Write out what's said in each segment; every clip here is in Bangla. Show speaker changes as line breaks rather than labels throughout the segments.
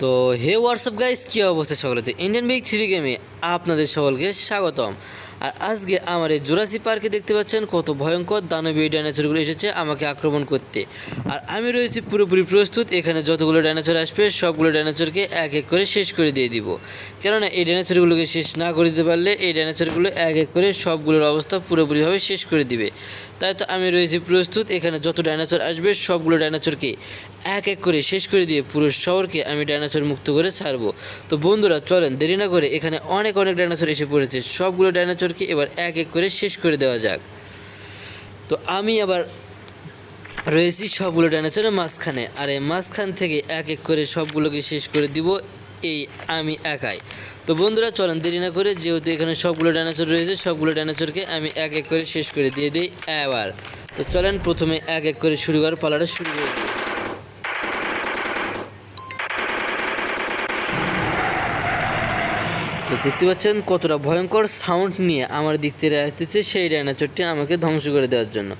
তো হে হোয়াটসঅ্যাপ গাইস, কী অবস্থা সকলেতে? ইন্ডিয়ান বিগ 3 গেমে আপনাদের সকলকে স্বাগতম। আর আজকে আমার এই জুরাসি পার্কে দেখতে পাচ্ছেন কত ভয়ঙ্কর দানবীয় ডাইনোসরগুলো এসেছে আমাকে আক্রমণ করতে। আর আমি রয়েছি পুরোপুরি প্রস্তুত। এখানে যতগুলো ডাইনোসর আসবে সবগুলো ডাইনোসরকে এক এক করে শেষ করে দিয়ে দিব। কেননা এই ডাইনোসরগুলোকে শেষ না করে দিতে পারলে এই ডাইনোসরগুলো এক এক করে সবগুলোর অবস্থা পুরোপুরিভাবে শেষ করে দিবে। তাই তো আমি রয়েছি প্রস্তুত। এখানে যত ডাইনোসর আসবে সবগুলো ডাইনোসরকে এক এক করে শেষ করে দিয়ে পুরো শহরকে আমি ডাইনোসর মুক্ত করে ছাড়বো। তো বন্ধুরা চলেন দেরি না করে, এখানে অনেক ডাইনোসর এসে পড়েছে, সবগুলো ডাইনোসরকে এবার এক এক করে শেষ করে দেওয়া যাক। তো আমি আবার রয়েছি সবগুলো ডাইনোসরের মাঝখানে, আর এই মাঝখান থেকে এক এক করে সবগুলোকে শেষ করে দিব এই আমি একাই। তো বন্ধুরা চলেন দেরি না করে, যেহেতু এখানে সবগুলো ডাইনোসর রয়েছে সবগুলো ডাইনোসরকে আমি এক এক করে শেষ করে দিয়ে দিই এবার। তো চলেন প্রথমে এক এক করে শুরু করার পালাটা শুরু করে দিই। তো দেখতে পাচ্ছেন কতটা ভয়ঙ্কর সাউন্ড নিয়ে আমার দিক থেকে আসতেছে সেই ডাইনোসরটি আমাকে ধ্বংস করে দেওয়ার জন্য।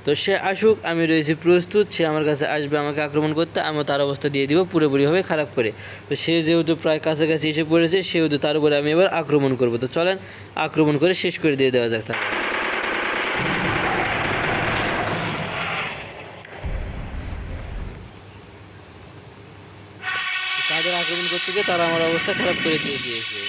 তো সে আসুক, আমি রয়েছি প্রস্তুত। সে আমার কাছে আসবে আমাকে আক্রমণ করতে, আমি তার অবস্থা দিয়ে দিব পুরোপুরিভাবে খারাপ করে। তো সে যেহেতু প্রায় কাছাকাছি এসে পড়েছে সেহেতু তার উপরে আমি এবার আক্রমণ করব। তো চলেন আক্রমণ করে শেষ করে দিয়ে দেওয়া যাক তাকে। তাদের আক্রমণ করতে গিয়ে তারা আমার অবস্থা খারাপ করে দিয়ে দিয়েছে।